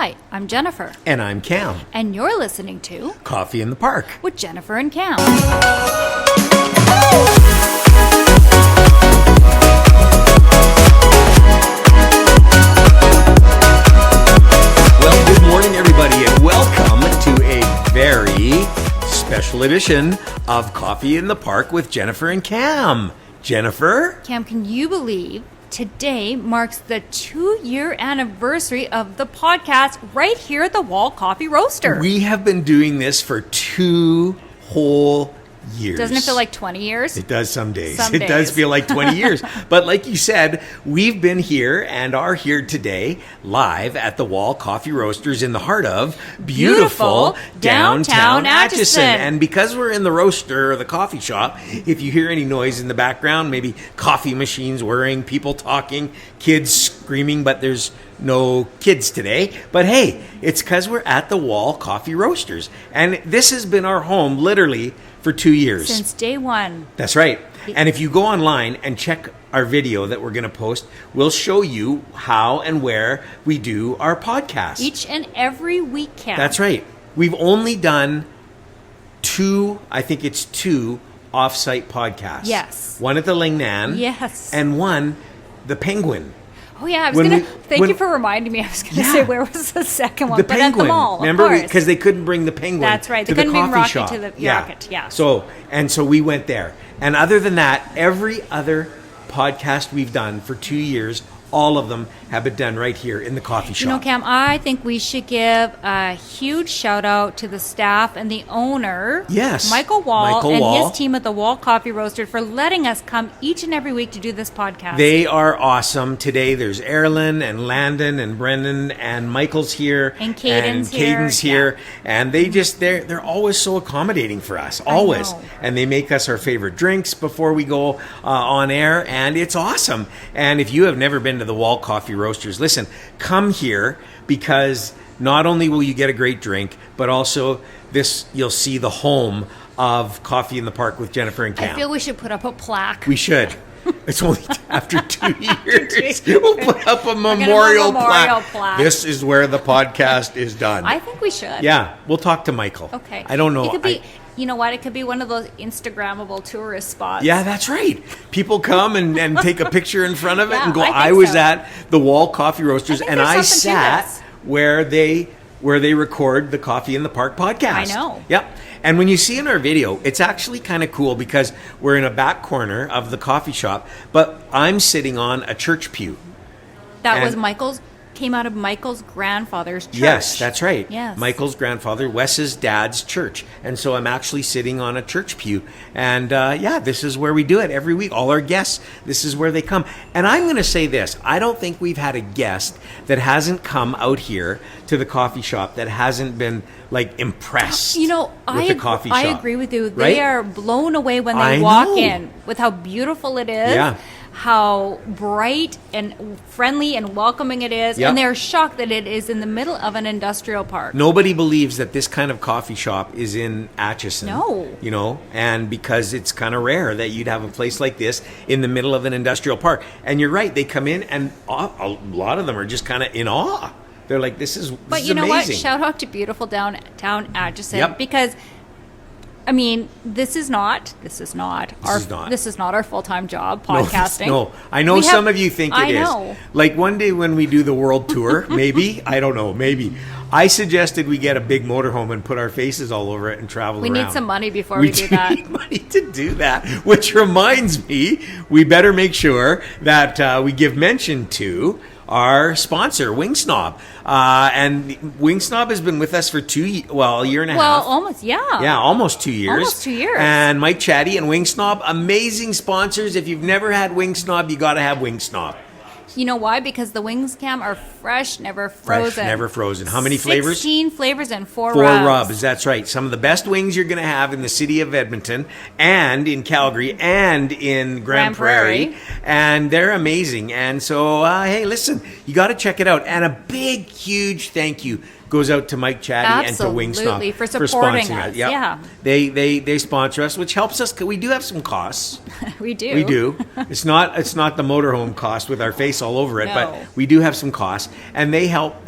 Hi, I'm Jennifer. And I'm Cam. And you're listening to Coffee in the Park with Jennifer and Cam. Well, good morning, everybody, and welcome to a very special edition of Coffee in the Park with Jennifer and Cam. Jennifer? Cam, can you believe today marks the 2-year anniversary of the podcast right here at the Wall Coffee Roaster? We have been doing this for 2 whole years. Doesn't it feel like 20 years? It does some days. Some It days. does feel like 20 years. But like you said, we've been here and are here today live at the Wall Coffee Roasters in the heart of beautiful downtown Atchison. And because we're in the roaster or the coffee shop, if you hear any noise in the background, maybe coffee machines whirring, people talking, kids screaming, but there's no kids today. But hey, it's because we're at the Wall Coffee Roasters. And this has been our home literally for 2 years. Since day one. That's right. And if you go online and check our video that we're going to post, we'll show you how and where we do our podcast. Each and every week, Cam. That's right. We've only done 2 off-site podcasts. Yes. One at the Lingnan. Yes. And one, the Penguin. Oh, yeah. Thank you for reminding me. I was going to say, where was the second one? The but Penguin. At the mall, remember, of course. because they couldn't bring the Penguin. That's right. To They the couldn't bring coffee Rocky shop. to the Rocket. Yeah. So we went there. And other than that, every other podcast we've done for 2 years, all of them have been done right here in the coffee shop. You know, Cam, I think we should give a huge shout out to the staff and the owner, yes, Michael Wall, and Wall. his team at the Wall Coffee Roaster for letting us come each and every week to do this podcast. They are awesome. Today there's Erlen and Landon and Brendan and Michael's here. And Caden's here. And they're always so accommodating for us. Always. I know. And they make us our favorite drinks before we go on air. And it's awesome. And if you have never been to the Wall Coffee Roasters, listen, come here because not only will you get a great drink, but also you'll see the home of Coffee in the Park with Jennifer and Cam. I feel we should put up a plaque. We should. It's only after 2 years. We'll put up a memorial plaque. This is where the podcast is done. I think we should. Yeah, we'll talk to Michael. Okay. I don't know. It could be, you know what? It could be one of those Instagrammable tourist spots. Yeah, that's right. People come and take a picture in front of it and go, I was so. At the Wall Coffee Roasters and I sat where they record the Coffee in the Park podcast. I know. Yep. And when you see in our video, it's actually kind of cool because we're in a back corner of the coffee shop, but I'm sitting on a church pew. Came out of Michael's grandfather's church. Yes, that's right. Yes. Michael's grandfather, Wes's dad's church. And so I'm actually sitting on a church pew. And this is where we do it every week. All our guests, this is where they come. And I'm going to say this. I don't think we've had a guest that hasn't come out here to the coffee shop that hasn't been impressed with the coffee shop. I agree with you. Right? They are blown away when they walk in with how beautiful it is. Yeah. How bright and friendly and welcoming it is. Yep. And they're shocked that it is in the middle of an industrial park. Nobody believes that this kind of coffee shop is in Atchison. No. And because it's kind of rare that you'd have a place like this in the middle of an industrial park. And you're right, they come in and a lot of them are just kind of in awe. They're like, this is amazing. But you know what? Shout out to beautiful downtown Atchison. Yep. Because this is not our full-time job, podcasting. No. I know some of you think it is. know. Like one day when we do the world tour, maybe, I don't know, maybe. I suggested we get a big motorhome and put our faces all over it and travel around. We need some money before we do that. We need money to do that, which reminds me, we better make sure that we give mention to our sponsor, Wing Snob. And Wing Snob has been with us for a year and a half. Well, almost, yeah. Yeah, almost 2 years. Almost 2 years. And Mike Chatty and Wing Snob, amazing sponsors. If you've never had Wing Snob, you got to have Wing Snob. You know why? Because the wings, Cam, are fresh, never frozen. Fresh, never frozen. How many flavors? 16 flavors and 4 rubs. 4 rubs, that's right. Some of the best wings you're going to have in the city of Edmonton and in Calgary and in Grand Prairie. And they're amazing. And so, hey, listen, you got to check it out. And a big, huge thank you goes out to Mike Chatty and to Wing Snob for supporting us. Yep. Yeah. They sponsor us, which helps us. We do have some costs. We do. We do. It's not the motorhome cost with our face all over it, No. but we do have some costs, and they help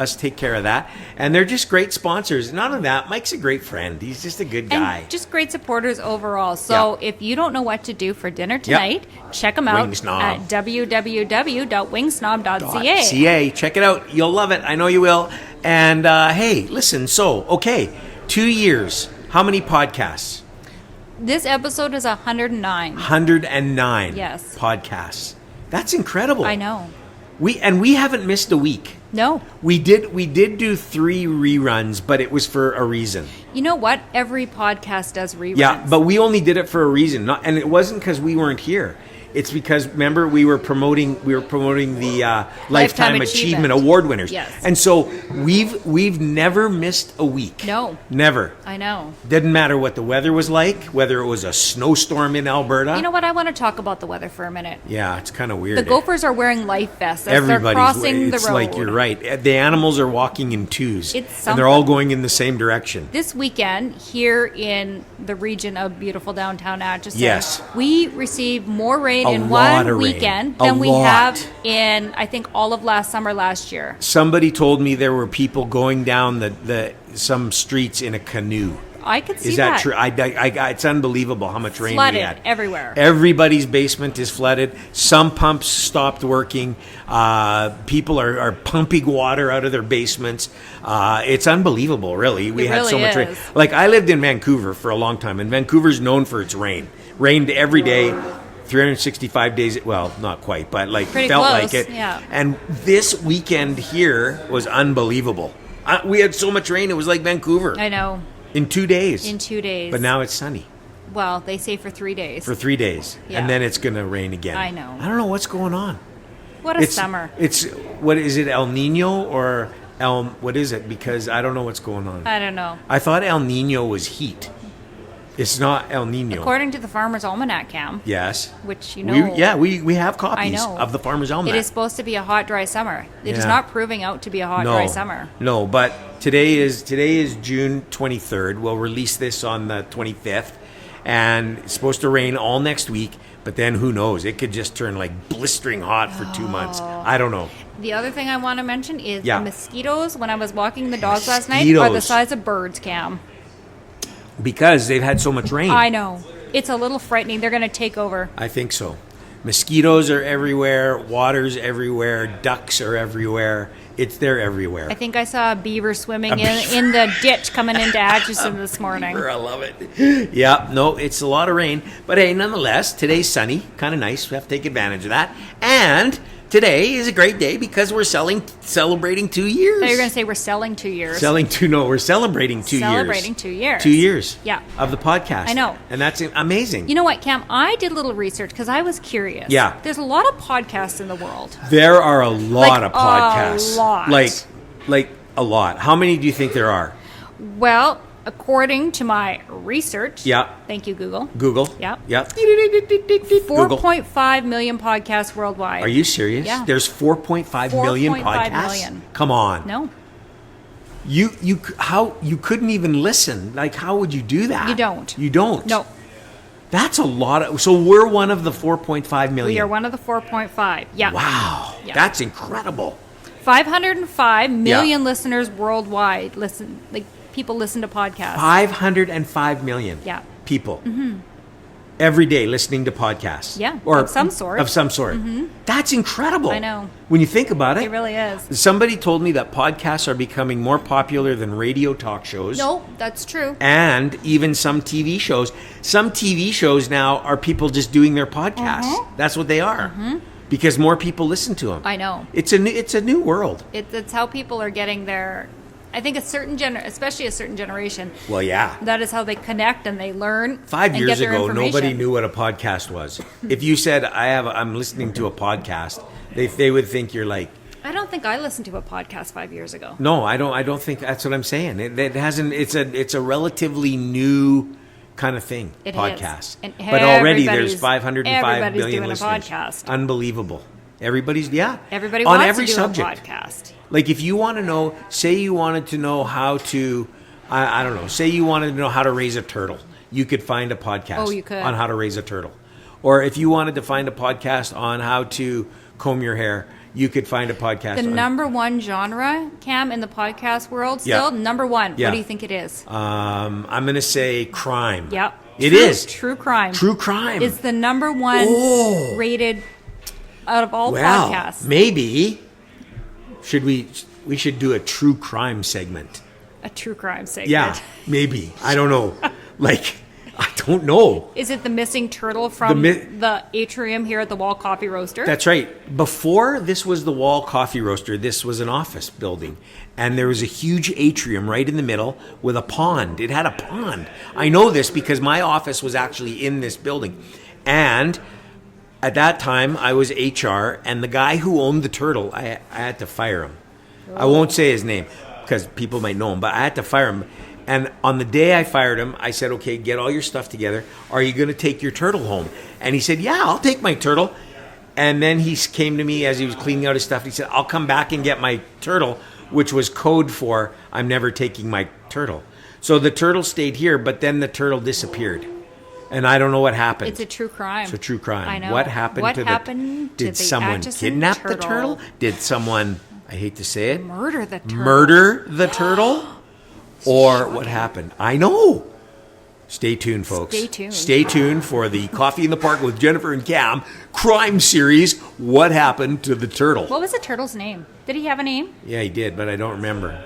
us take care of that. And they're just great sponsors. Not only that, Mike's a great friend. He's just a good guy. And just great supporters overall. So if you don't know what to do for dinner tonight, check them out at www.wingsnob.ca. Check it out. You'll love it. I know you will. And hey, listen. So, 2 years. How many podcasts? This episode is 109. 109. Yes. Podcasts. That's incredible. I know. We haven't missed a week. No. We did do 3 reruns, but it was for a reason. You know what? Every podcast does reruns. Yeah, but we only did it for a reason. And it wasn't because we weren't here. It's because, remember, we were promoting the Lifetime Achievement Award winners. Yes. And so we've never missed a week. No. Never. I know. Didn't matter what the weather was like, whether it was a snowstorm in Alberta. You know what? I want to talk about the weather for a minute. Yeah, it's kind of weird. The gophers are wearing life vests as they're crossing the road. It's like, you're right. The animals are walking in twos. It's something. And they're all going in the same direction. This weekend, here in the region of beautiful downtown Atchison, yes, we received more rain in one weekend than we have in, I think, all of last year. Somebody told me there were people going down some streets in a canoe. I could see that. Is that true? It's unbelievable how much rain flooded we had. Everywhere. Everybody's basement is flooded. Some pumps stopped working. People are pumping water out of their basements. It's unbelievable, really. We had so much rain. Like, I lived in Vancouver for a long time, and Vancouver's known for its rain. Rained every day. 365 days, well, not quite, but pretty felt close, like it. Yeah. And this weekend here was unbelievable. We had so much rain, it was like Vancouver. I know. In 2 days. In 2 days. But now it's sunny. Well, they say for 3 days. For 3 days. Yeah. And then it's going to rain again. I know. I don't know what's going on. What a summer. What is it, El Nino or what is it? Because I don't know what's going on. I don't know. I thought El Nino was heat. It's not El Nino. According to the Farmer's Almanac, Cam. Yes. Which, you know. We have copies of the Farmer's Almanac. It is supposed to be a hot, dry summer. It is not proving out to be a hot, dry summer. No, but today is June 23rd. We'll release this on the 25th. And it's supposed to rain all next week. But then who knows? It could just turn like blistering hot for 2 months. I don't know. The other thing I want to mention is the mosquitoes, when I was walking the dogs last night, are the size of birds, Cam. Because they've had so much rain. I know. It's a little frightening. They're going to take over. I think so. Mosquitoes are everywhere. Water's everywhere. Ducks are everywhere. They're everywhere. I think I saw a beaver swimming in the ditch coming into Atchison this morning. I love it. Yeah, no, it's a lot of rain. But hey, nonetheless, today's sunny. Kind of nice. We have to take advantage of that. And today is a great day because we're celebrating 2 years. So you're going to say we're selling 2 years. We're celebrating 2 years. Celebrating 2 years. 2 years. Yeah. Of the podcast. I know. And that's amazing. You know what, Cam? I did a little research because I was curious. Yeah. There's a lot of podcasts in the world. There are a lot of podcasts. A lot. Like a lot. How many do you think there are? Well, according to my research. Yeah. Thank you, Google. Yeah. 4.5 million podcasts worldwide. Are you serious? Yeah. There's 4.5 million podcasts? Million. Come on. No. You couldn't even listen. Like, how would you do that? You don't. You don't. No. That's a lot so we're one of the 4.5 million. We are one of the 4.5. Yeah. Wow. Yeah. That's incredible. 505 million listeners worldwide people listen to podcasts. 505 million people. Mm-hmm. Every day listening to podcasts. Yeah, or of some sort. Mm-hmm. That's incredible. I know. When you think about it. It really is. Somebody told me that podcasts are becoming more popular than radio talk shows. No, that's true. And even some TV shows. Some TV shows now are people just doing their podcasts. Mm-hmm. That's what they are. Mm-hmm. Because more people listen to them. I know. It's a new world. It's how people are getting their... I think especially a certain generation. Well, yeah. That is how they connect and they learn. 5 years ago, nobody knew what a podcast was. If you said, I'm listening to a podcast, they would think you're like... I don't think I listened to a podcast 5 years ago. No, I don't think that's what I'm saying. It hasn't. It's a relatively new kind of thing. It podcast. Is. But already there's 505 million listeners. Everybody's doing a podcast. Unbelievable. Everybody on wants every to do subject. A podcast. Like if you want to know, say you wanted to know how to, I don't know, say you wanted to know how to raise a turtle, you could find a podcast on how to raise a turtle. Or if you wanted to find a podcast on how to comb your hair, you could find a podcast. The number one genre, Cam, in the podcast world, still number one. Yeah. What do you think it is? I'm going to say crime. Yep. It is. True crime. True crime. It's the number one rated out of all podcasts. Maybe we should do a true crime segment. A true crime segment. Yeah, maybe. I don't know. I don't know. Is it the missing turtle from the atrium here at the Wall Coffee Roaster? That's right. Before this was the Wall Coffee Roaster, this was an office building. And there was a huge atrium right in the middle with a pond. It had a pond. I know this because my office was actually in this building. And at that time, I was HR, and the guy who owned the turtle, I had to fire him. Oh. I won't say his name because people might know him, but I had to fire him. And on the day I fired him, I said, okay, get all your stuff together. Are you going to take your turtle home? And he said, yeah, I'll take my turtle. And then he came to me as he was cleaning out his stuff. He said, I'll come back and get my turtle, which was code for I'm never taking my turtle. So the turtle stayed here, but then the turtle disappeared. And I don't know what happened. It's a true crime. It's a true crime. I know. What happened to the... Did someone kidnap the turtle? Did someone, I hate to say it... Murder the turtle? Murder the turtle? Or what happened? I know. Stay tuned, folks. Stay tuned. Stay tuned for the Coffee in the Park with Jennifer and Cam crime series. What happened to the turtle? What was the turtle's name? Did he have a name? Yeah, he did, but I don't remember.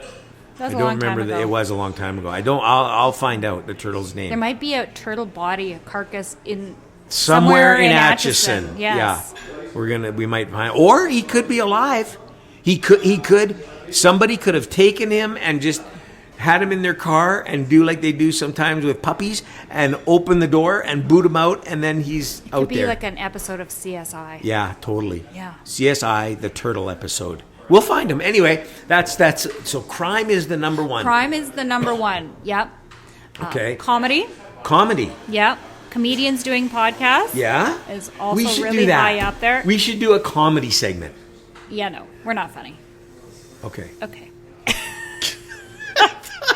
That was a long time ago. It was a long time ago. I'll find out the turtle's name. There might be a turtle body, a carcass in somewhere in Atchison. Yes. Yeah, we might find, or he could be alive. He could. Somebody could have taken him and just had him in their car and do like they do sometimes with puppies and open the door and boot him out, and then he's out there. It could be like an episode of CSI. Yeah, totally. Yeah. CSI, the turtle episode. We'll find him. Anyway, that's so crime is the number one. Crime is the number one. Yep. Okay. Comedy. Yep. Comedians doing podcasts. Yeah. Is also really high up there. We should do a comedy segment. Yeah, no. We're not funny. Okay.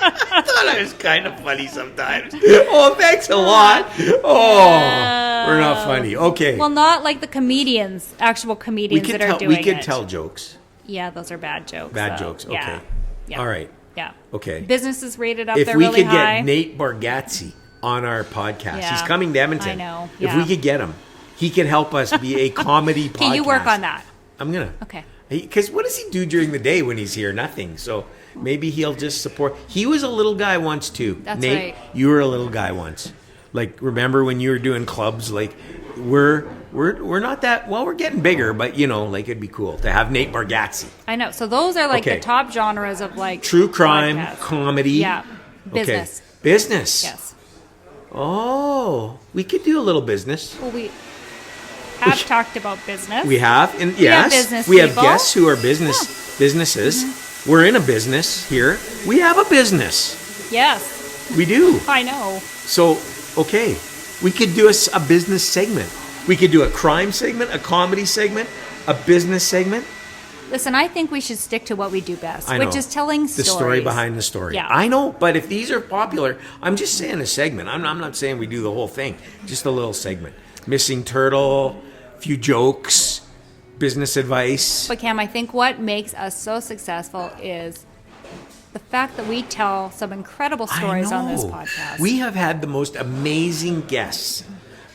I thought I was kind of funny sometimes. Oh, thanks a lot. Oh, we're not funny. Okay. Well, not like the comedians, actual comedians that are doing it. We could tell jokes. Yeah, those are bad jokes. Bad jokes. Okay. Yeah. All right. Yeah. Okay. Business is rated up if there really high. If we could get Nate Bargatze on our podcast, he's coming to Edmonton. I know. If we could get him, he could help us be a comedy podcast. Can you work on that? I'm gonna. Okay. Because what does he do during the day when he's here? Nothing. So maybe he'll just support. He was a little guy once too. That's Nate, right. You were a little guy once. Like, remember when you were doing clubs? Like, we're not that well. We're getting bigger, but like it'd be cool to have Nate Bargatze. I know. So those are like the top genres of like true crime, podcasts. comedy. Yeah. Business. Okay. Business. Yes. Oh, we could do a little business. Well, we have talked about business. We have, and yes, we have guests who are businesses. Mm-hmm. We're in a business here. We have a business. Yes. We do. I know. So, okay, we could do a business segment. We could do a crime segment, a comedy segment, a business segment. Listen, I think we should stick to what we do best, which is telling stories. The story behind the story. Yeah. I know, but if these are popular, I'm just saying a segment. I'm not saying we do the whole thing. Just a little segment. Missing turtle, few jokes, business advice. But Cam, I think what makes us so successful is the fact that we tell some incredible stories on this podcast. We have had the most amazing guests.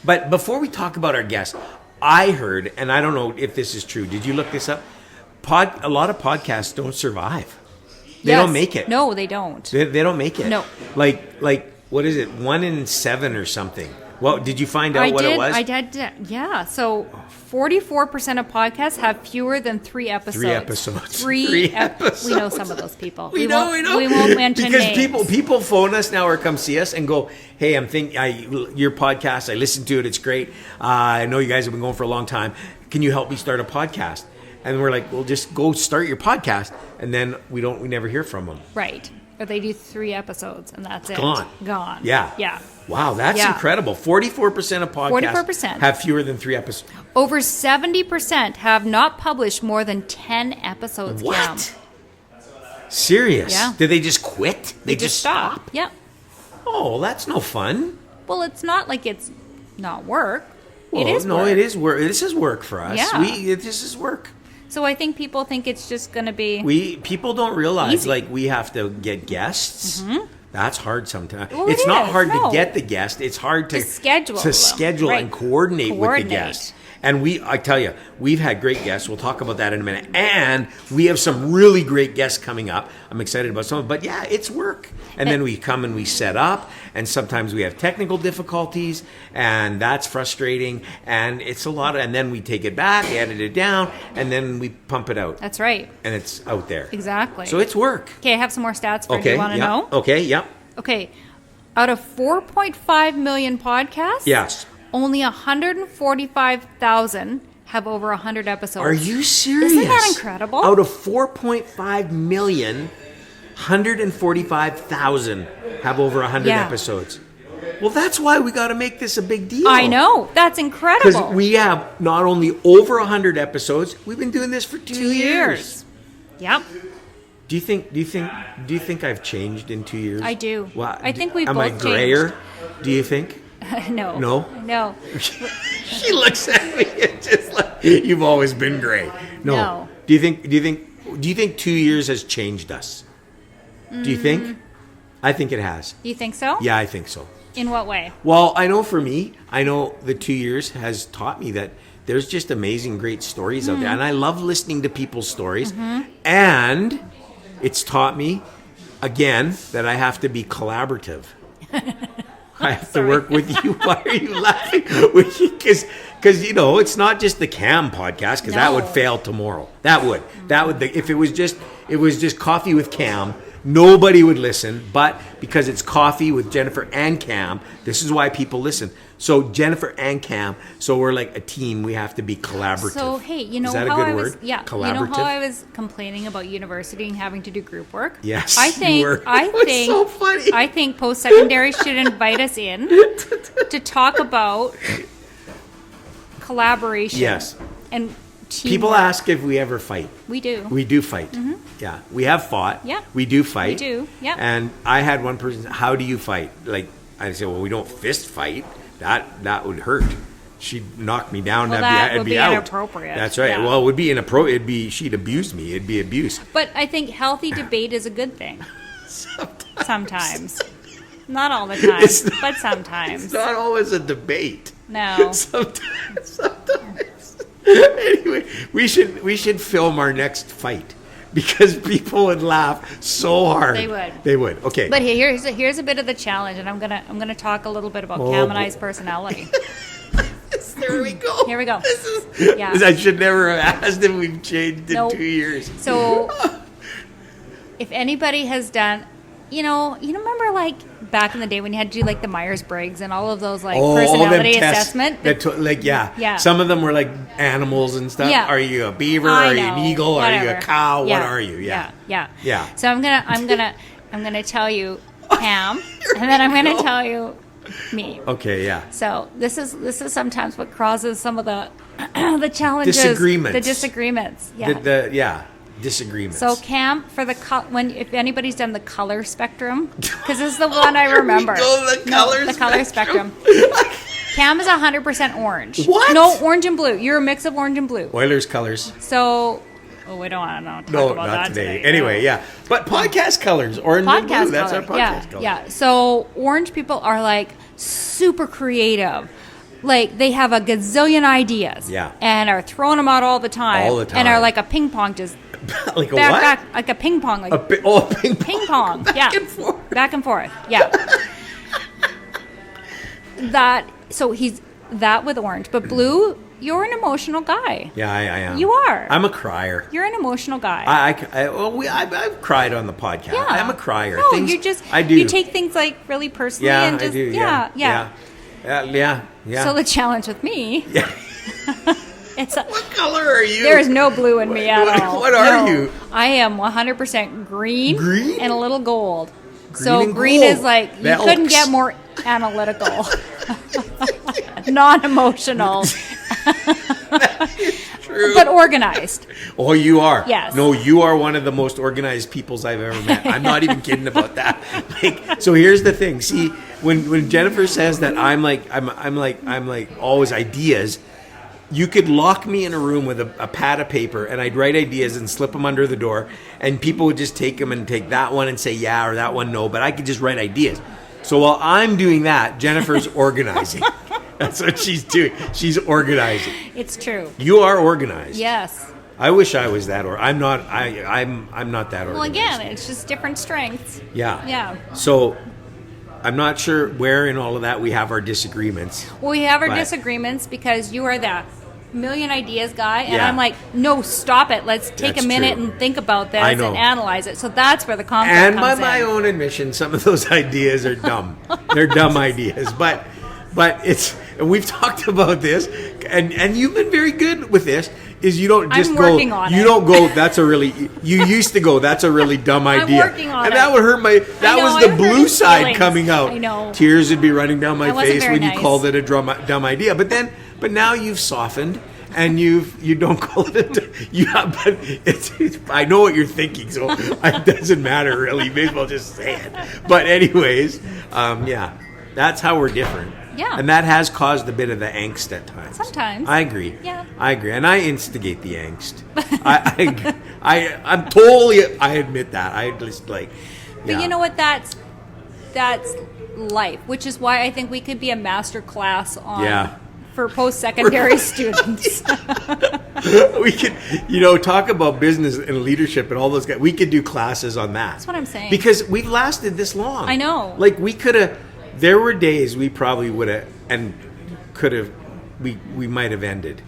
But before we talk about our guests, I heard, and I don't know if this is true. Did you look this up? A lot of podcasts don't survive. They don't make it. No, they don't. They don't make it. No. Like what is it? 1 in 7 or something. Well, did you find out what it was? I did. Yeah. So 44% of podcasts have fewer than 3 episodes. 3 episodes. 3 episodes. We know some of those people. We know. We won't mention names. Because people phone us now or come see us and go, "Hey, your podcast. I listened to it. It's great. I know you guys have been going for a long time. Can you help me start a podcast?" And we're like, "Well, just go start your podcast." And then we never hear from them. Right. Or they do 3 episodes and that's it. Gone. Yeah. Yeah. Wow, that's incredible. 44% of podcasts have fewer than 3 episodes. Over 70% have not published more than 10 episodes. What? Cam. Serious? Yeah. Did they just quit? They just stop? Yep. Oh, that's no fun. Well, it's not like it's not work. Well, it is no, work. it is work. This is work for us. Yeah. This is work. So I think people think it's just going to be... People don't realize, easy. like, we have to get guests. That's hard sometimes. Well, it's not is, hard no. to get the guest. It's hard to schedule and coordinate with the guest. And I tell you, we've had great guests. We'll talk about that in a minute. And we have some really great guests coming up. I'm excited about some of them. But yeah, it's work. And then we come and we set up. And sometimes we have technical difficulties. And that's frustrating. And it's a lot. And then we take it back, edit it down, and then we pump it out. That's right. And it's out there. Exactly. So it's work. Okay, I have some more stats for you. You want to know? Okay, yep. Okay. Out of 4.5 million podcasts... Yes. Only 145,000 have over 100 episodes. Are you serious? Isn't that incredible? Out of 4.5 million, 145,000 have over 100 episodes. Well, that's why we got to make this a big deal. I know. That's incredible. Because we have not only over 100 episodes, we've been doing this for 2 years. Yep. Do you think I've changed in 2 years? I do. Well, I think we've both Am I grayer? changed. Do you think? No. No? She looks at me just like you've always been gray. No. Do you think 2 years has changed us? Do you think? I think it has. You think so? Yeah, I think so. In what way? Well, I know for me, the 2 years has taught me that there's just amazing, great stories out there. And I love listening to people's stories. And it's taught me, again, that I have to be collaborative. I have to work with you. Why are you laughing? Because it's not just the Cam podcast, because that would fail tomorrow. That would. If it was just coffee with Cam, nobody would listen. But because it's coffee with Jennifer and Cam, this is why people listen. So Jennifer and Cam, so we're like a team. We have to be collaborative. So hey, is that how a good I word? was Collaborative. You know how I was complaining about university and having to do group work? Yes, I think you were. It's so funny. I think post-secondary should invite us in to talk about collaboration. Yes. And teamwork. People ask if we ever fight. We do. We do fight. Yeah. We have fought. Yeah. We do fight. We do. Yeah. And I had one person, how do you fight? Like, I said, well, we don't fist fight. That would hurt. She'd knock me down. Well, that would be out. inappropriate. That's right. Yeah. Well, it would be inappropriate. She'd abuse me. It'd be abuse. But I think healthy debate is a good thing. Sometimes. Not all the time, but sometimes. It's not always a debate. No. Sometimes. Anyway, we should film our next fight. Because people would laugh so hard. They would. Okay. But here's a bit of the challenge, and I'm gonna talk a little bit about Cam and I's personality. There we go. Here we go. I should never have asked if we've changed in 2 years. So, if anybody has done, you remember like back in the day when you had to do like the Myers-Briggs and all of those like personality assessment. Some of them were like animals and stuff. Yeah. Are you a beaver? Are you an eagle? Whatever. Are you a cow? Yeah. What are you? Yeah. So I'm gonna tell you Cam, and then I'm gonna tell you me. Okay. Yeah. So this is sometimes what causes some of the the challenges, the disagreements. Yeah. Disagreements. So Cam, for if anybody's done the color spectrum, because this is the one I remember. The color spectrum. Cam is 100% orange. What? No, orange and blue. You're a mix of orange and blue. Oilers colors. So, we don't want to talk about that today. Anyway, yeah. But podcast colors, orange and blue. That's our podcast color. Yeah. So orange people are like super creative. Like, they have a gazillion ideas. Yeah. And are throwing them out all the time. And are like a ping pong, just like a what? Back, like a ping pong. Like a ping pong. Ping pong. Back and forth. Back and forth. Yeah. So he's that with orange. But blue, you're an emotional guy. Yeah, I am. You are. I'm a crier. You're an emotional guy. I've cried on the podcast. Yeah. I'm a crier. No, I do. You take things like really personally. Yeah, and just, I do. Yeah. So the challenge with me. Yeah. What color are you? There is no blue in me at all. What are you? I am 100% green. Green? And a little gold. Green is like, you couldn't get more analytical. Non-emotional. True. But organized. Oh, you are? Yes. No, you are one of the most organized peoples I've ever met. I'm not even kidding about that. So here's the thing. See, when Jennifer says that I'm like always ideas, you could lock me in a room with a pad of paper, and I'd write ideas and slip them under the door, and people would just take them and take that one and say yeah or that one no, but I could just write ideas. So while I'm doing that, Jennifer's organizing. That's what she's doing. She's organizing. It's true. You are organized. Yes. I wish I was that, or I'm not. I'm not that organized. Well, again, it's just different strengths. Yeah. Yeah. So I'm not sure where in all of that we have our disagreements. Well, we have our disagreements because you are the million ideas guy, and Yeah. I'm like, no, stop it. Let's take That's a minute true. and think about this I and know. analyze it. So that's where the conflict And comes by my in. own admission, some of those ideas are dumb. They're dumb ideas, but it's. And we've talked about this, and you've been very good with this. Is you don't just I'm go. working on you it. don't go. That's a really. You used to go. That's a really dumb idea. working on and it. that would hurt my. That know, was I the hurt blue his side feelings. coming out. I know. Tears would be running down my That wasn't face very when you nice. called it a dumb idea. But now you've softened. And you don't call it but it's I know what you're thinking, so it doesn't matter really. You may as well just say it. But anyways, yeah, that's how we're different. Yeah. And that has caused a bit of the angst at times. Sometimes. I agree. Yeah. I agree, and I instigate the angst. I'm totally. I admit that. I just like. But you know what? That's life, which is why I think we could be a master class on. Yeah. For post-secondary students. We could, talk about business and leadership and all those guys. We could do classes on that. That's what I'm saying. Because we've lasted this long. I know. Like we could have, there were days we probably would have and could have, we might have ended.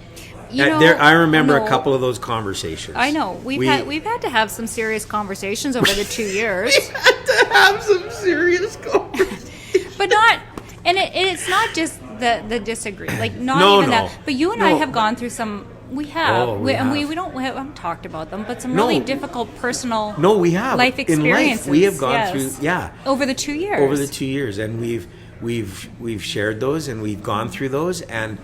I remember a couple of those conversations. I know. We've had to have some serious conversations over the 2 years. We had to have some serious conversations. But not, and it's not just the disagree, like not even No. that. But you and I have gone through some. We have, Oh, we have. we haven't talked about them, but some really difficult personal. No, we have life experiences. In life, we have gone through. Over the 2 years. Over the 2 years, and we've shared those, and we've gone through those, and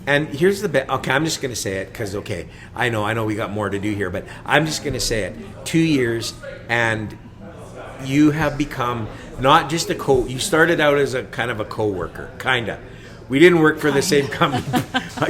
here's the bit. Okay, I'm just going to say it because I know we got more to do here, but I'm just going to say it. 2 years, and you have become not just you started out as a kind of a co-worker, kinda. We didn't work for the same company.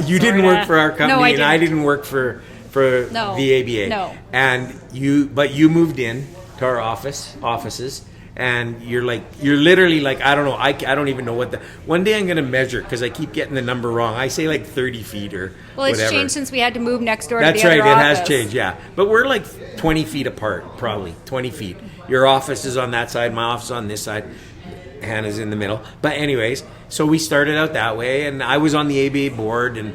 You didn't work for our company, and I didn't work for the ABA. No. And you moved in to our offices, and you're literally like, I don't know, I don't even know one day I'm going to measure because I keep getting the number wrong. I say like 30 feet or Well, it's whatever. changed since we had to move next door That's to the right, other office. it has changed, yeah. But we're like 20 feet apart, probably 20 feet. Your office is on that side, my office is on this side. Hannah's in the middle. But anyways, so we started out that way, and I was on the ABA board, and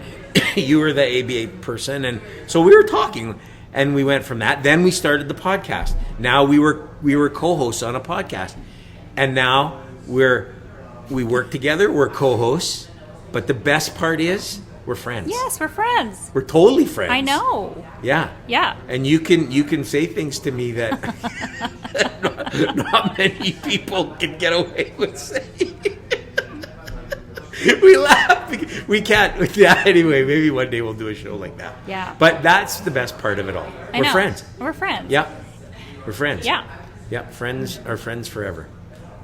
you were the ABA person, and so we were talking, and we went from that. Then we started the podcast. Now we were co-hosts on a podcast, and now we work together. We're co-hosts, but the best part is we're friends. Yes, we're friends. We're totally friends. I know. Yeah. Yeah. And you can say things to me that not many people can get away with saying. We laugh. We can't. Yeah, anyway, maybe one day we'll do a show like that. Yeah. But that's the best part of it all. I We're know. friends. We're friends. Yeah. We're friends. Yeah. Yeah. Friends are friends forever.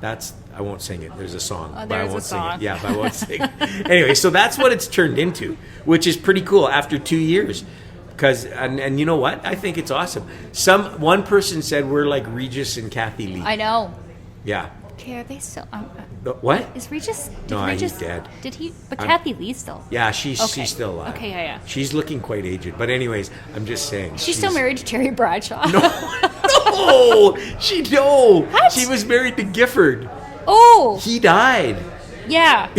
I won't sing it. There's a song. Oh, but I there's won't a sing song. it. Yeah, but I won't sing it. Anyway, so that's what it's turned into, which is pretty cool after 2 years. Because and you know what? I think it's awesome. One person said we're like Regis and Kathy Lee. I know. Yeah. Okay, are they still? What? Is Regis? No, Regis, he's dead. Did he? But Kathy Lee still. Yeah, she's Okay. still alive. Okay, yeah. She's looking quite aged. But anyways, I'm just saying. She's still married to Terry Bradshaw. No, What? She was married to Gifford. Oh, He died. yeah.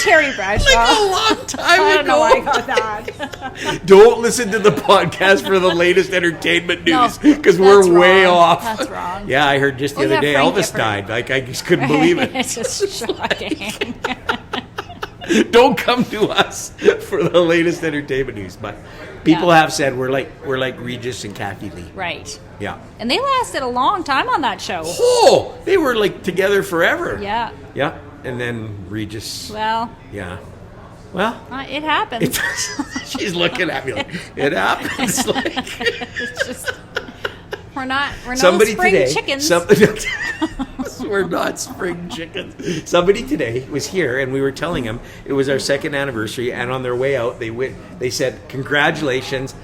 Terry Bradshaw. Like a long time I don't ago. know why I got that. Don't listen to the podcast for the latest entertainment No, news because that's we're way wrong. off. That's wrong. Yeah, I heard just the other day Frank Elvis Gifford. died. Like I just couldn't believe it. It's just shocking. Don't come to us for the latest entertainment news. But people have said we're like Regis and Kathy Lee. Right. Yeah. And they lasted a long time on that show. Oh, they were like together forever. Yeah. Yeah. And then Regis. Well, Yeah. Well, it happens. it does. She's looking at me like it happens. Like It's just we're not somebody spring today. chickens. chickens. We're not spring chickens. Somebody today was here, and we were telling them it was our second anniversary, and on their way out, they said, congratulations,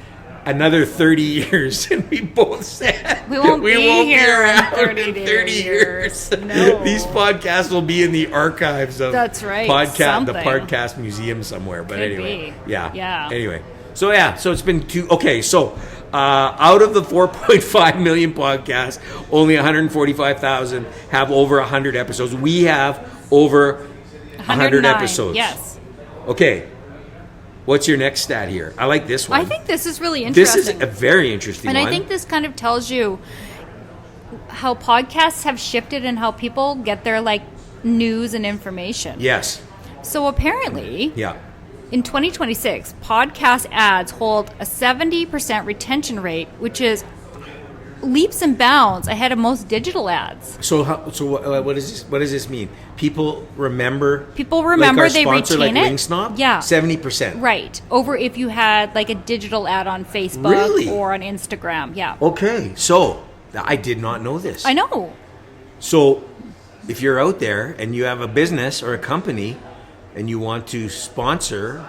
another 30 years. And we both said, we won't be here in 30 years. No. These podcasts will be in the archives of That's right. the podcast museum somewhere. But Could anyway, be. yeah. Anyway, so it's been two. Okay, so out of the 4.5 million podcasts, only 145,000 have over 100 episodes. We have over 100 episodes. Yes. Okay. What's your next stat here? I like this one. I think this is really interesting. This is a very interesting one. And I think this kind of tells you how podcasts have shifted and how people get their news and information. Yes. So apparently, yeah. In 2026, podcast ads hold a 70% retention rate, which is leaps and bounds ahead of most digital ads. So what does this mean? People remember our they sponsor, retain like it. Wing Snob? Yeah. 70%. Right. Over if you had a digital ad on Facebook or on Instagram. Yeah. Okay. So I did not know this. I know. So if you're out there and you have a business or a company and you want to sponsor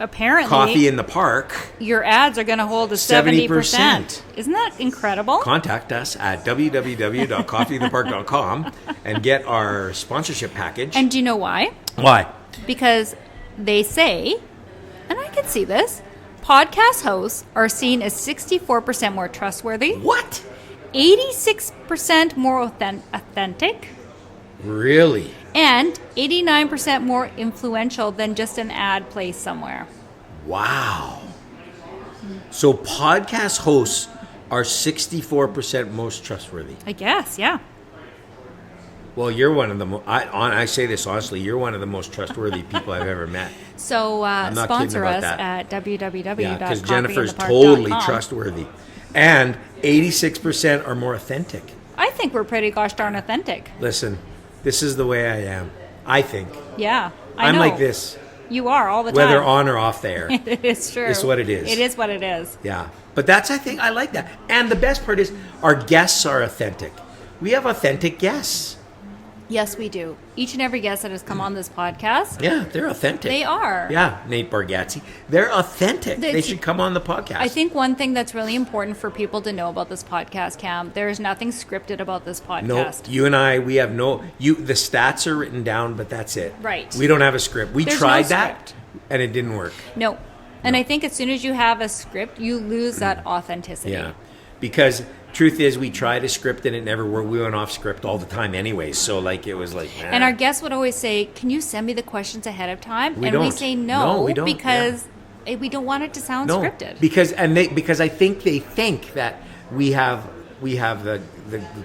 apparently Coffee in the Park, your ads are going to hold a 70%. Isn't that incredible? Contact us at www.coffeeinthepark.com and get our sponsorship package. And do you know why? Why? Because they say, and I can see this, podcast hosts are seen as 64% more trustworthy. What? 86% more authentic. Really? And 89% more influential than just an ad placed somewhere. Wow. So podcast hosts are 64% most trustworthy. I guess, yeah. Well, you're one of the I say this honestly, you're one of the most trustworthy people I've ever met. So sponsor us at www.coffeeinthepark.com. Yeah, because Jennifer's totally trustworthy. And 86% are more authentic. I think we're pretty gosh darn authentic. Listen, this is the way I am. I think. Yeah, I'm like this. You are all the time. Whether on or off the air. It's true. It's what it is. It is what it is. Yeah. But I think I like that. And the best part is our guests are authentic. We have authentic guests. Yes, we do. Each and every guest that has come on this podcast. Yeah, they're authentic. They are. Yeah, Nate Bargatze. They're authentic. They should come on the podcast. I think one thing that's really important for people to know about this podcast, Cam, there's nothing scripted about this podcast. No, you and I, we have the stats are written down, but that's it. Right. We don't have a script. There's tried that, and it didn't work. No. And I think as soon as you have a script, you lose that authenticity. Yeah, because truth is, we tried a script and it never worked. We went off script all the time anyway. So it was like, nah. And our guests would always say, can you send me the questions ahead of time? We say no, we don't, because we don't want it to sound scripted. Because I think they think that we have the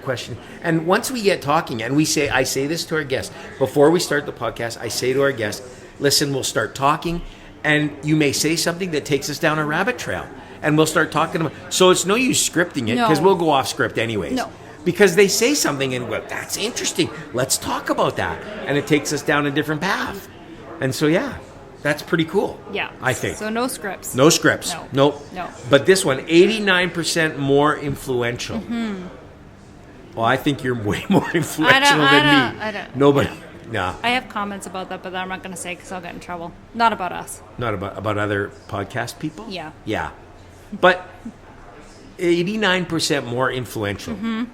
question. And once we get talking and I say this to our guests, before we start the podcast, I say to our guests, listen, we'll start talking and you may say something that takes us down a rabbit trail. And we'll start talking about. So it's no use scripting it because we'll go off script anyways. No. Because they say something and that's interesting. Let's talk about that. And it takes us down a different path. And so that's pretty cool. Yeah. I think. So no scripts. No scripts. No. Nope. No. But this one, 89% more influential. Mm-hmm. Well, I think you're way more influential than me. I don't. Nobody. No. I have comments about that, but I'm not going to say because I'll get in trouble. Not about us. Not about other podcast people? Yeah. Yeah. But 89% more influential. Mm-hmm.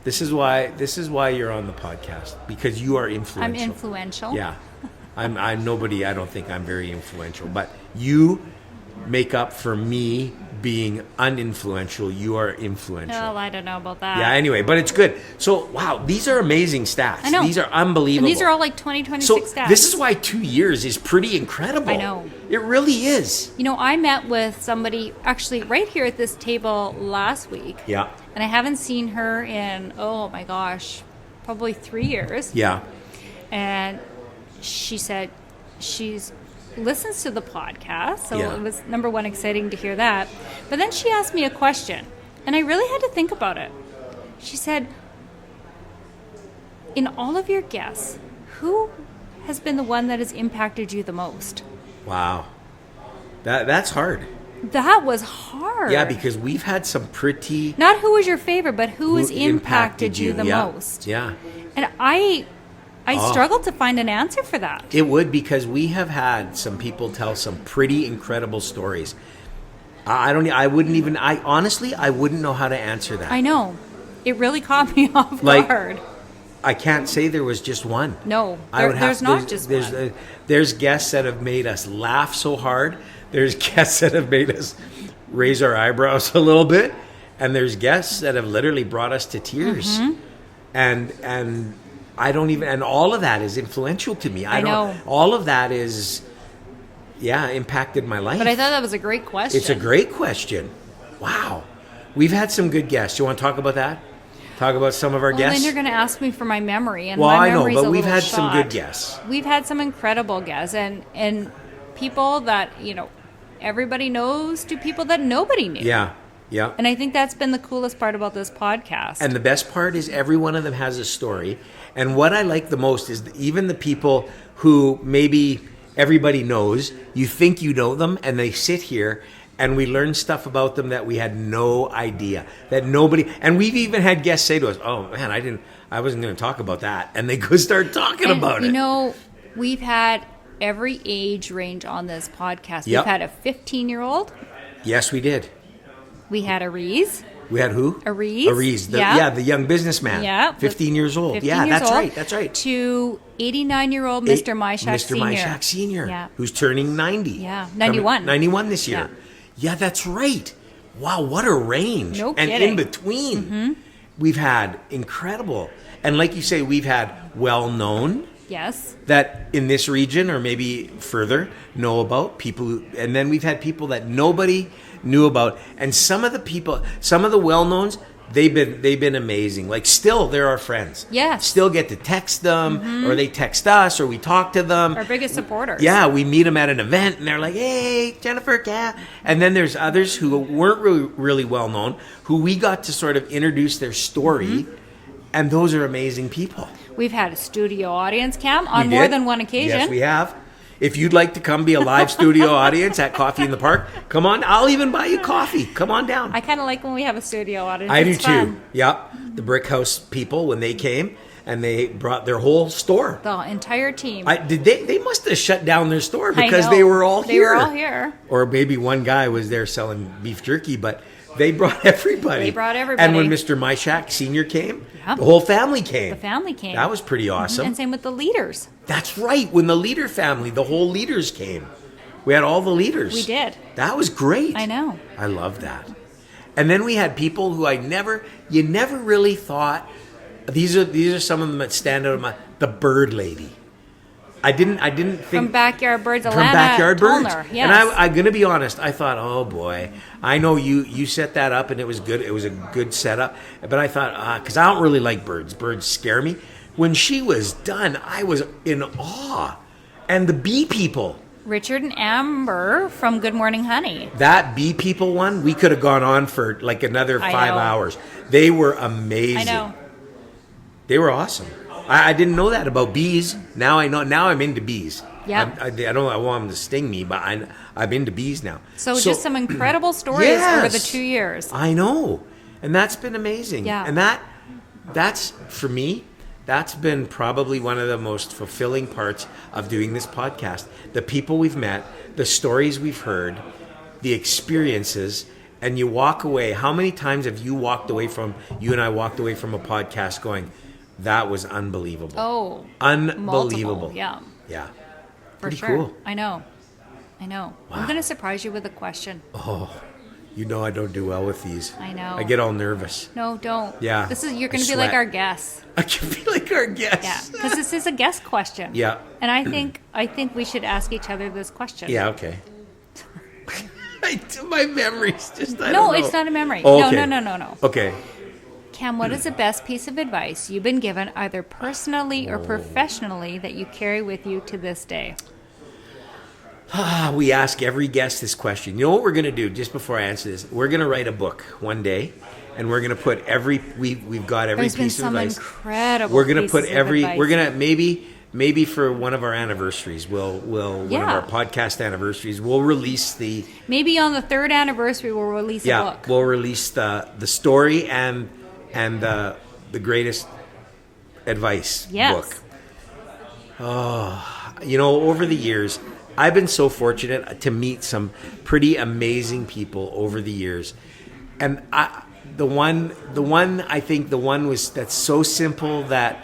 This is why you're on the podcast, because you are influential. I'm influential. Yeah. I'm nobody. I don't think I'm very influential, but you make up for me being uninfluential. You are influential. Well, I don't know about that. Yeah, anyway, but it's good. So, wow, these are amazing stats. I know. These are unbelievable. And these are all 2026 stats. This is why 2 years is pretty incredible. I know. It really is. I met with somebody actually right here at this table last week. Yeah. And I haven't seen her in, oh my gosh, probably 3 years. Yeah. And she said she's listens to the podcast, so it was number one exciting to hear that. But then she asked me a question, and I really had to think about it. She said, in all of your guests, who has been the one that has impacted you the most? Wow. That's hard. That was hard. Yeah, because we've had some pretty... Not who was your favorite, but who has impacted you the most. Yeah. And I struggled to find an answer for that. It would, because we have had some people tell some pretty incredible stories. I honestly wouldn't know how to answer that. I know. It really caught me off guard. I can't say there was just one. No, there's not just one. There's guests that have made us laugh so hard. There's guests that have made us raise our eyebrows a little bit. And there's guests that have literally brought us to tears. Mm-hmm. And I don't even... And all of that is influential to me. I know. All of that is... Yeah, impacted my life. But I thought that was a great question. It's a great question. Wow. We've had some good guests. You want to talk about that? Talk about some of our guests? Then you're going to ask me for my memory. And well, my I know, memory's but we've had shot. some good guests. We've had some incredible guests. And people that, everybody knows to people that nobody knew. Yeah, yeah. And I think that's been the coolest part about this podcast. And the best part is every one of them has a story. And what I like the most is even the people who maybe everybody knows, you think you know them, and they sit here and we learn stuff about them that we had no idea, that nobody... And we've even had guests say to us, oh, man, I wasn't going to talk about that. And they go start talking about it. We've had every age range on this podcast. Yep. We've had a 15-year-old. Yes, we did. We had a Reese. We had who? Areez. The young businessman. Yeah. 15 years old. 15 yeah, years that's old, right. That's right. To 89-year-old Mr. Myshak Sr. Mr. Myshak Sr., yeah. who's turning 90. Yeah, 91. 91 this year. Yeah, that's right. Wow, what a range. No and kidding. in between, we've had incredible. And like you say, we've had well-known. Yes. That in this region or maybe further know about people. And then we've had people that nobody knew about. And some of the well-knowns, they've been amazing. Like still, they're our friends. Yes. Still get to text them or they text us or we talk to them. Our biggest supporters. Yeah, we meet them at an event and they're like, hey, Jennifer, yeah. And then there's others who weren't really well-known who we got to sort of introduce their story. And those are amazing people. We've had a studio audience, Cam, on more than one occasion. Yes, we have. If you'd like to come be a live studio audience at Coffee in the Park, come on. I'll even buy you coffee. Come on down. I kind of like when we have a studio audience. I do fun. too. Yep. The Brick House people, when they came, and they brought their whole store. The entire team. They must have shut down their store because they were all here. They were all here. Or maybe one guy was there selling beef jerky, but they brought everybody. And when Mr. Myshak Sr. came, the whole family came. The family came. That was pretty awesome. And same with the leaders. That's right. When the leader family, the whole leaders came. We had all the leaders. We did. That was great. I know. I love that. And then we had people who you never really thought, these are some of them that stand out. The bird lady. I didn't think from Backyard Birds. From Backyard Birds. Yes. And I'm gonna be honest. I thought, oh boy, I know you set that up and it was good. It was a good setup. But I thought, because I don't really like birds. Birds scare me. When she was done, I was in awe. And the bee people. Richard and Amber from Good Morning Honey. That bee people one, we could have gone on for like another 5 hours. They were amazing. I know. They were awesome. I didn't know that about bees. Now I know. Now I'm into bees. Yeah. I don't want them to sting me, but I'm into bees now. So just some incredible stories over the 2 years. I know. And that's been amazing. Yeah. And that's, for me, that's been probably one of the most fulfilling parts of doing this podcast. The people we've met, the stories we've heard, the experiences, and you walk away. How many times have you and I walked away from a podcast going, that was unbelievable. Oh. Unbelievable. Multiple, yeah. Yeah. For Pretty sure. cool. I know. Wow. I'm going to surprise you with a question. Oh, I don't do well with these. I know. I get all nervous. No, don't. Yeah. You're going to be like our guests. I can be like our guests. Yeah, because this is a guest question. Yeah. And I think we should ask each other this question. Yeah, okay. My memory's just, I don't know. It's not a memory. Oh, okay. No. Okay. Cam, what is the best piece of advice you've been given either personally or professionally that you carry with you to this day? We ask every guest this question. You know what we're going to do just before I answer this? We're going to write a book one day, and we're going to put we've got every piece of advice. There's been some incredible We're going to put pieces of advice. we're going to maybe maybe for one of our anniversaries, one of our podcast anniversaries, we'll release maybe on the 3rd anniversary we'll release a book. We'll release the story and the greatest advice book. Oh, over the years, I've been so fortunate to meet some pretty amazing people over the years, and the one that's so simple that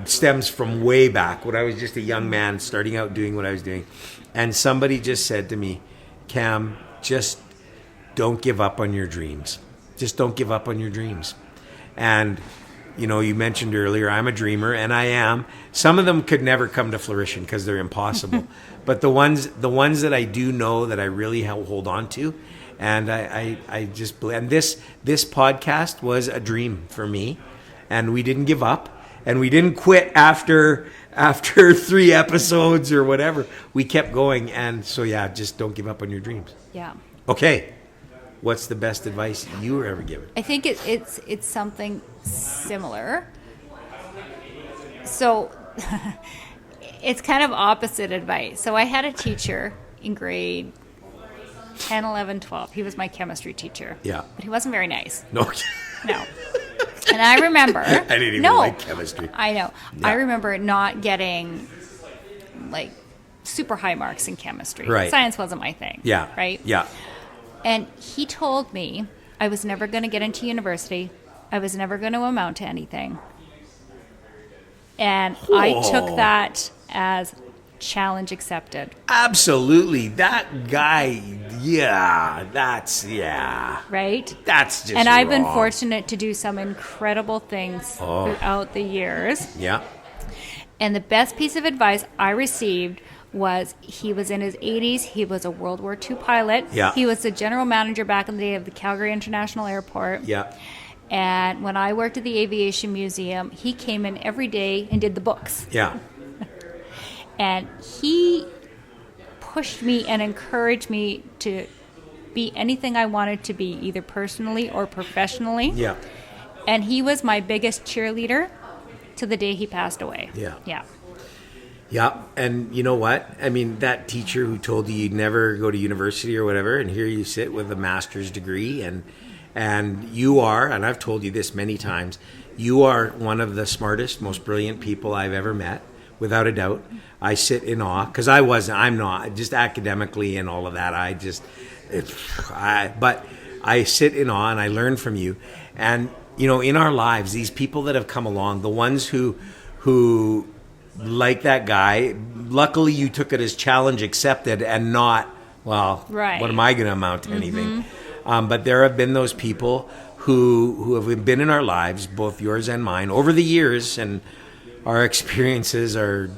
stems from way back when I was just a young man starting out doing what I was doing, and somebody just said to me, Cam, just don't give up on your dreams. Just don't give up on your dreams. And you mentioned earlier, I'm a dreamer, and I am. Some of them could never come to fruition because they're impossible. But the ones that I do know that I really hold on to, and I just believe. And this podcast was a dream for me, and we didn't give up, and we didn't quit after 3 episodes or whatever. We kept going, and so just don't give up on your dreams. Yeah. Okay. What's the best advice you were ever given? I think it's something similar. So it's kind of opposite advice. So I had a teacher in grade 10, 11, 12. He was my chemistry teacher. Yeah. But he wasn't very nice. No. And I remember... I didn't even like chemistry. I know. Yeah. I remember not getting, super high marks in chemistry. Right. Science wasn't my thing. Yeah. Right? Yeah. And he told me I was never going to get into university. I was never going to amount to anything. And I took that as challenge accepted. Absolutely. That guy, Right? That's just And I've been wrong. fortunate to do some incredible things throughout the years. Yeah. And the best piece of advice I received was he was in his 80s. He was a World War II pilot. Yeah. He was the general manager back in the day of the Calgary International Airport. Yeah. And when I worked at the Aviation Museum, he came in every day and did the books. Yeah. And he pushed me and encouraged me to be anything I wanted to be, either personally or professionally. Yeah. And he was my biggest cheerleader to the day he passed away. Yeah. Yeah. Yeah, and you know what? I mean, that teacher who told you you'd never go to university or whatever, and here you sit with a master's degree, and you are, and I've told you this many times, you are one of the smartest, most brilliant people I've ever met, without a doubt. I sit in awe, because I'm not, just academically and all of that, but I sit in awe and I learn from you. And, in our lives, these people that have come along, the ones who like that guy, luckily you took it as challenge accepted and not, what am I going to amount to anything? But there have been those people who have been in our lives, both yours and mine, over the years, and our experiences are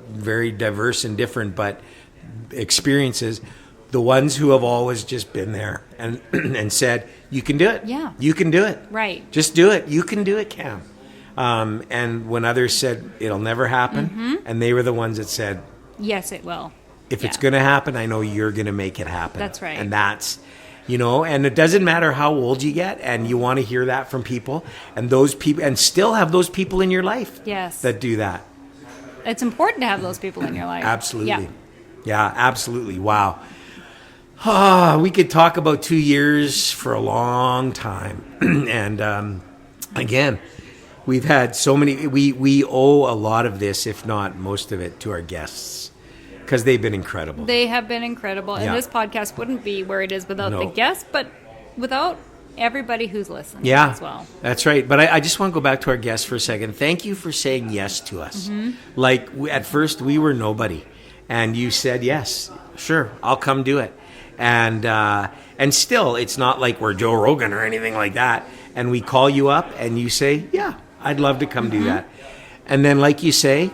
very diverse and different, but experiences, the ones who have always just been there and and said, you can do it. Yeah. You can do it. Right. Just do it. You can do it, Cam. And when others said it'll never happen, and they were the ones that said, yes, it will. If it's going to happen, I know you're going to make it happen. That's right. And that's, and it doesn't matter how old you get, and you want to hear that from people, and those people, and still have those people in your life. Yes. That do that. It's important to have those people in your life. Absolutely. Yeah, absolutely. Wow. We could talk about 2 years for a long time. And again, we've had so many, we owe a lot of this, if not most of it, to our guests, because they've been incredible. They have been incredible. And this podcast wouldn't be where it is without the guests, but without everybody who's listening as well. That's right. But I just want to go back to our guests for a second. Thank you for saying yes to us. Like, at first, we were nobody. And you said, yes, sure, I'll come do it. And still, it's not like we're Joe Rogan or anything like that. And we call you up and you say, yeah, I'd love to come do that. And then, like you say,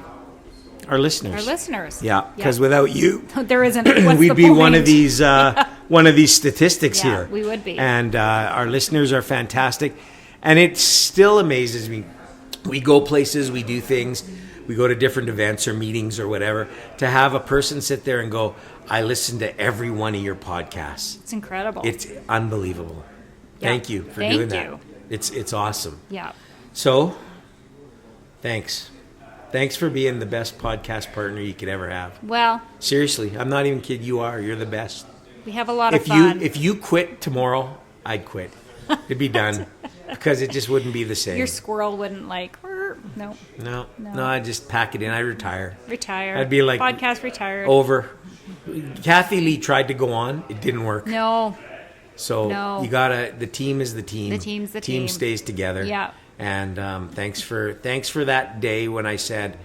our listeners. Yeah, because without you, there isn't. We'd be one of these statistics here. We would be. And our listeners are fantastic. And it still amazes me. We go places, we do things, we go to different events or meetings or whatever, to have a person sit there and go, I listen to every one of your podcasts. It's incredible. It's unbelievable. Yeah. Thank you for doing that. Thank you. It's awesome. Yeah. So, thanks. Thanks for being the best podcast partner you could ever have. Well, seriously, I'm not even kidding. You are. You're the best. We have a lot of fun. If you quit tomorrow, I'd quit. It'd be done because it just wouldn't be the same. Your squirrel wouldn't like. No. I'd just pack it in. I'd retire. I'd be like podcast retired. Over. Kathy Lee tried to go on. It didn't work. No. So you gotta. The team is the team. The team's the team. Team stays together. Yeah. And thanks for that day when I said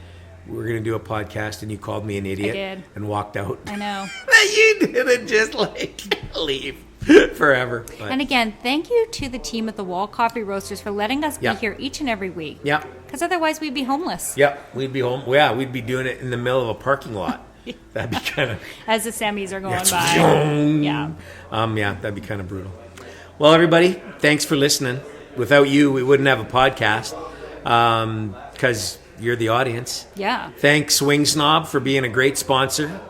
we're gonna do a podcast and you called me an idiot. I did. And walked out. I know. You didn't just leave forever. But. And again, thank you to the team at the Wall Coffee Roasters for letting us be here each and every week. Yeah. Because otherwise we'd be homeless. Yep, we'd be home. Yeah, we'd be doing it in the middle of a parking lot. That'd be kind of as the semis are going by. Yeah. That'd be kind of brutal. Well, everybody, thanks for listening. Without you, we wouldn't have a podcast because you're the audience. Yeah. Thanks, Wing Snob, for being a great sponsor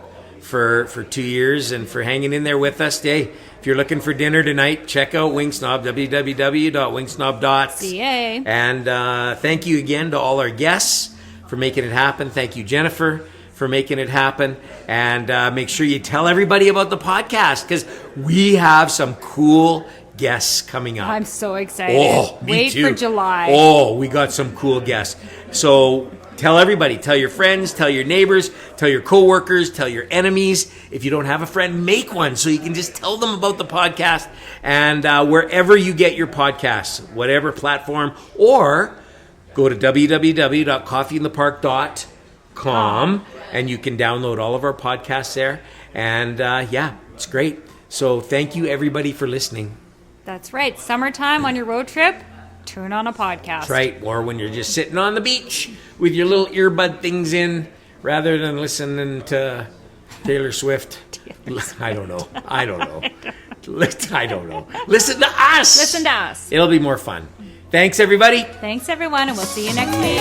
for 2 years and for hanging in there with us. Hey, if you're looking for dinner tonight, check out Wing Snob, www.wingsnob.ca. And thank you again to all our guests for making it happen. Thank you, Jennifer, for making it happen. And make sure you tell everybody about the podcast because we have some cool guests coming up. I'm so excited. Oh, Wait too. for July. Oh, we got some cool guests. So tell everybody, tell your friends, tell your neighbors, tell your coworkers, tell your enemies. If you don't have a friend, make one so you can just tell them about the podcast. And wherever you get your podcasts, whatever platform, or go to www.coffeeinthepark.com and you can download all of our podcasts there. And it's great. So thank you everybody for listening. That's right. Summertime on your road trip, turn on a podcast. That's right. Or when you're just sitting on the beach with your little earbud things in rather than listening to Taylor Swift. I don't know. I don't know. Listen to us. Listen to us. It'll be more fun. Thanks, everybody. Thanks, everyone, and we'll see you next week.